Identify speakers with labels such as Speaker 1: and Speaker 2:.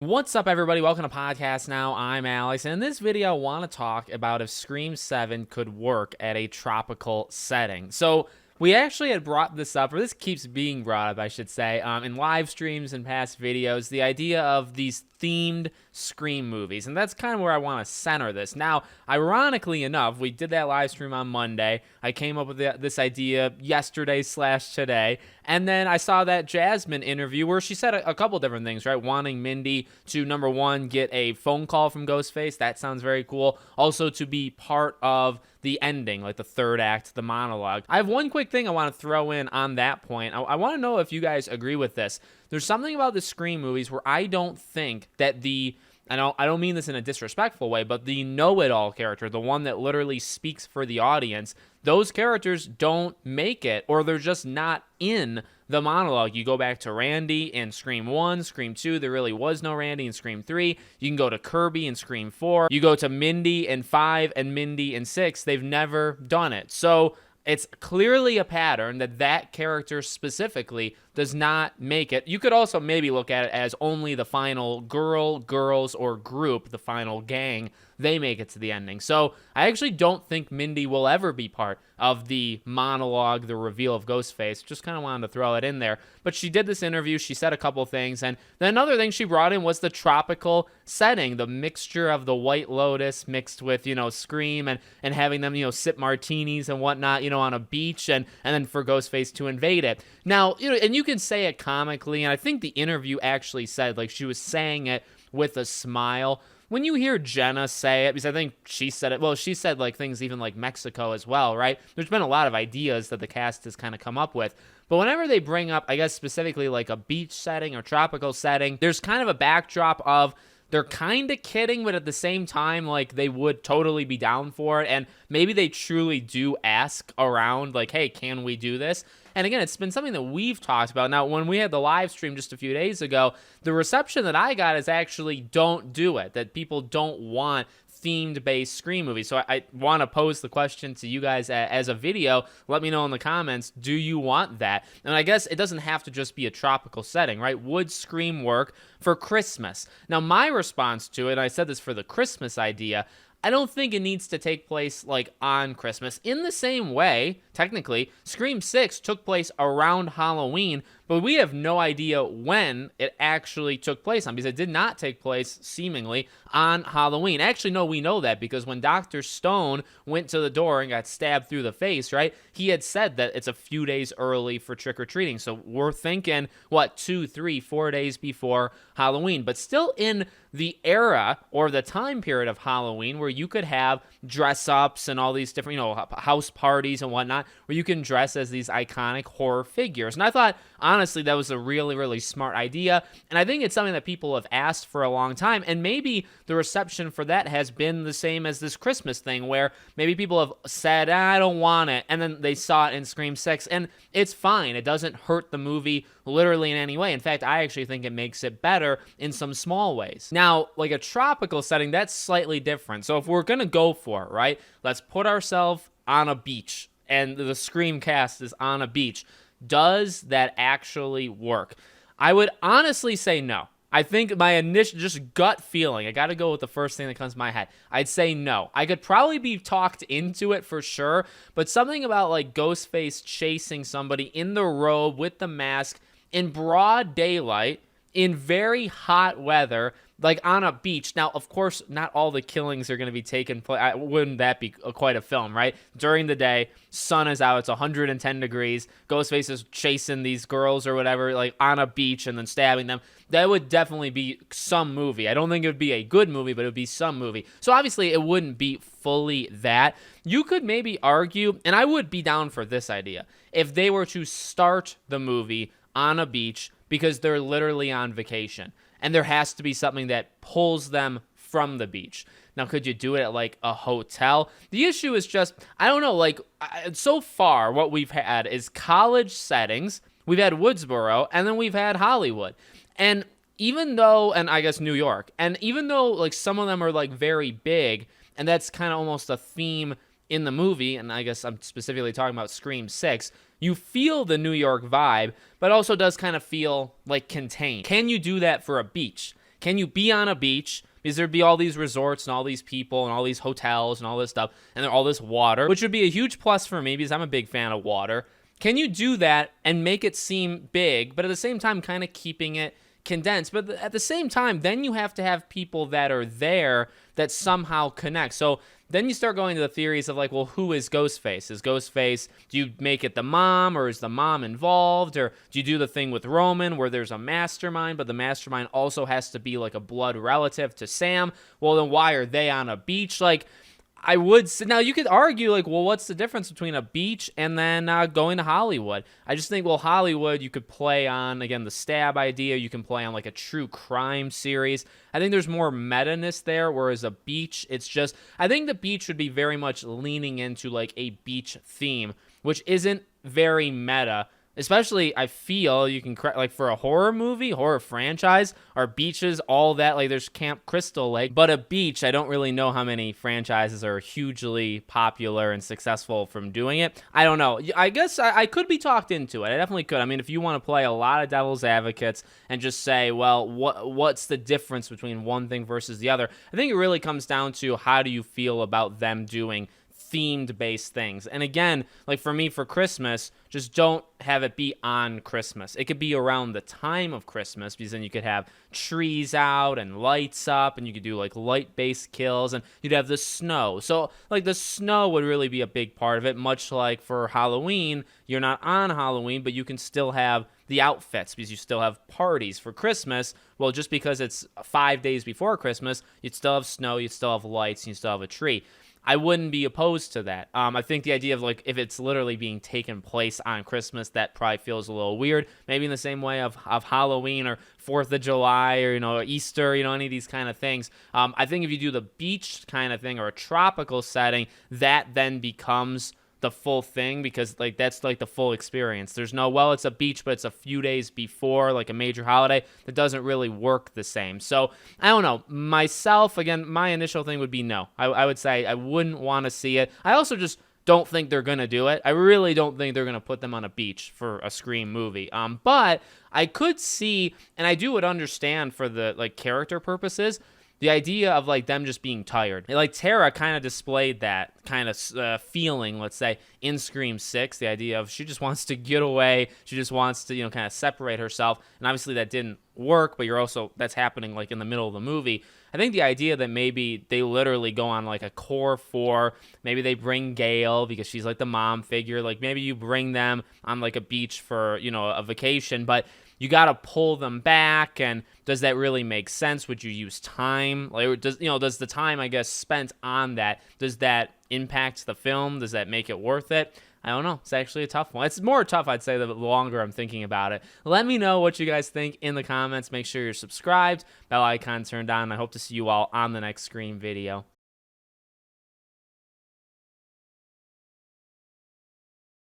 Speaker 1: What's up, everybody? Welcome to Podcast Now. I'm Alex, and in this video, I want to talk about if Scream 7 could work at a tropical setting. So, we actually had brought this up, or this keeps being brought up, I should say, in live streams and past videos, the idea of these themed Scream movies, and that's kind of where I want to center this. Now, ironically enough, we did that live stream on Monday. I came up with this idea yesterday/today, and then I saw that Jasmine interview where she said a couple different things, right? Wanting Mindy to, number one, get a phone call from Ghostface. That sounds very cool. Also, to be part of the ending, like the third act, the monologue. I have one quick thing I want to throw in on that point. I want to know if you guys agree with this. There's something about the Scream movies where I don't think that I don't mean this in a disrespectful way, but the know-it-all character, the one that literally speaks for the audience, those characters don't make it, or they're just not in the monologue. You go back to Randy in Scream 1, Scream 2, there really was no Randy in Scream 3. You can go to Kirby in Scream 4. You go to Mindy in 5 and Mindy in 6. They've never done it. So it's clearly a pattern that character specifically does not make it. You could also maybe look at it as only the final girls, or group, the final gang, they make it to the ending. So I actually don't think Mindy will ever be part of the monologue, the reveal of Ghostface. Just kind of wanted to throw it in there. But she did this interview. She said a couple things. And then another thing she brought in was the tropical setting, the mixture of the White Lotus mixed with, Scream and having them, sip martinis and whatnot, on a beach and then for Ghostface to invade it. Now, and you can say it comically. And I think the interview actually said, like, she was saying it with a smile. When you hear Jenna say it, because I think she said it, well, she said like things even like Mexico as well, right? There's been a lot of ideas that the cast has kind of come up with. But whenever they bring up, I guess specifically like a beach setting or tropical setting, there's kind of a backdrop of they're kind of kidding, but at the same time, like, they would totally be down for it. And maybe they truly do ask around, like, hey, can we do this? And again, it's been something that we've talked about. Now, when we had the live stream just a few days ago, the reception that I got is actually don't do it, that people don't want themed-based Scream movies. So I want to pose the question to you guys as a video. Let me know in the comments, do you want that? And I guess it doesn't have to just be a tropical setting, right? Would Scream work for Christmas? Now, my response to it, I said this for the Christmas idea, I don't think it needs to take place like on Christmas. In the same way, technically, Scream 6 took place around Halloween, but we have no idea when it actually took place on, because it did not take place, seemingly, on Halloween. Actually, no, we know that because when Dr. Stone went to the door and got stabbed through the face, right, he had said that it's a few days early for trick-or-treating. So we're thinking, 2, 3, 4 days before Halloween, but still in the era or the time period of Halloween where you could have dress-ups and all these different, house parties and whatnot, where you can dress as these iconic horror figures. And I thought, honestly, that was a really, really smart idea. And I think it's something that people have asked for a long time. And maybe the reception for that has been the same as this Christmas thing, where maybe people have said, I don't want it. And then they saw it in Scream 6. And it's fine. It doesn't hurt the movie literally in any way. In fact, I actually think it makes it better in some small ways. Now, like a tropical setting, that's slightly different. So if we're going to go for it, right, let's put ourselves on a beach and the Scream cast is on a beach. Does that actually work? I would honestly say no. I think my initial just gut feeling, I got to go with the first thing that comes to my head. I'd say no. I could probably be talked into it for sure, but something about like Ghostface chasing somebody in the robe with the mask in broad daylight in very hot weather, like on a beach. Now, of course, not all the killings are going to be taking place. Wouldn't that be quite a film, right? During the day, sun is out, it's 110 degrees. Ghostface is chasing these girls or whatever, like on a beach and then stabbing them. That would definitely be some movie. I don't think it would be a good movie, but it would be some movie. So obviously, it wouldn't be fully that. You could maybe argue, and I would be down for this idea, if they were to start the movie on a beach because they're literally on vacation. And there has to be something that pulls them from the beach. Now, could you do it at like a hotel? The issue is just, I don't know, like so far what we've had is college settings. We've had Woodsboro and then we've had Hollywood. And even though, and I guess New York, and even though like some of them are like very big, and that's kind of almost a theme in the movie, and I guess I'm specifically talking about Scream 6, you feel the New York vibe, but also does kind of feel like contained. Can you do that for a beach? Can you be on a beach? Because there'd be all these resorts and all these people and all these hotels and all this stuff and all this water, which would be a huge plus for me because I'm a big fan of water. Can you do that and make it seem big, but at the same time kind of keeping it condensed? But at the same time, then you have to have people that are there that somehow connect. So then you start going to the theories of like, well, who is Ghostface? Is Ghostface, do you make it the mom, or is the mom involved? Or do you do the thing with Roman where there's a mastermind, but the mastermind also has to be like a blood relative to Sam? Well, then why are they on a beach? Like, I would say, now you could argue like, well, what's the difference between a beach and then going to Hollywood? I just think, well, Hollywood, you could play on, again, the stab idea. You can play on like a true crime series. I think there's more meta-ness there, whereas a beach, it's just, I think the beach would be very much leaning into like a beach theme, which isn't very meta. Especially, I feel you can, like for a horror movie, horror franchise, are beaches, all that, like there's Camp Crystal Lake, but a beach, I don't really know how many franchises are hugely popular and successful from doing it. I don't know. I guess I could be talked into it. I definitely could. I mean, if you want to play a lot of devil's advocates and just say, well, what's the difference between one thing versus the other? I think it really comes down to how do you feel about them doing themed based things. And again, like for me, for Christmas, just don't have it be on Christmas. It could be around the time of Christmas, because then you could have trees out and lights up, and you could do like light based kills, and you'd have the snow. So like the snow would really be a big part of it, much like for Halloween, you're not on Halloween, but you can still have the outfits because you still have parties. For Christmas, well, just because it's 5 days before Christmas, you'd still have snow, you'd still have lights, and you still have a tree. I wouldn't be opposed to that. I think the idea of like if it's literally being taken place on Christmas, that probably feels a little weird. Maybe in the same way of Halloween or 4th of July or, Easter, any of these kind of things. I think if you do the beach kind of thing or a tropical setting, that then becomes the full thing, because like that's like the full experience. There's no, well, it's a beach, but it's a few days before like a major holiday. That doesn't really work the same. So I don't know. Myself, again, my initial thing would be no. I would say I wouldn't want to see it. I also just don't think they're going to do it. I really don't think they're going to put them on a beach for a Scream movie. But I could see, and I do would understand for the like character purposes, the idea of like them just being tired. Like Tara kind of displayed that kind of feeling, let's say, in Scream 6, the idea of she just wants to get away. She just wants to, kind of separate herself. And obviously that didn't work, but that's happening like in the middle of the movie. I think the idea that maybe they literally go on like a core 4, maybe they bring Gail because she's like the mom figure. Like maybe you bring them on like a beach for, a vacation, but you got to pull them back. And does that really make sense? Would you use time? Like, does the time, I guess, spent on that, does that impact the film? Does that make it worth it? I don't know. It's actually a tough one. It's more tough, I'd say, the longer I'm thinking about it. Let me know what you guys think in the comments. Make sure you're subscribed, bell icon turned on. I hope to see you all on the next Scream video.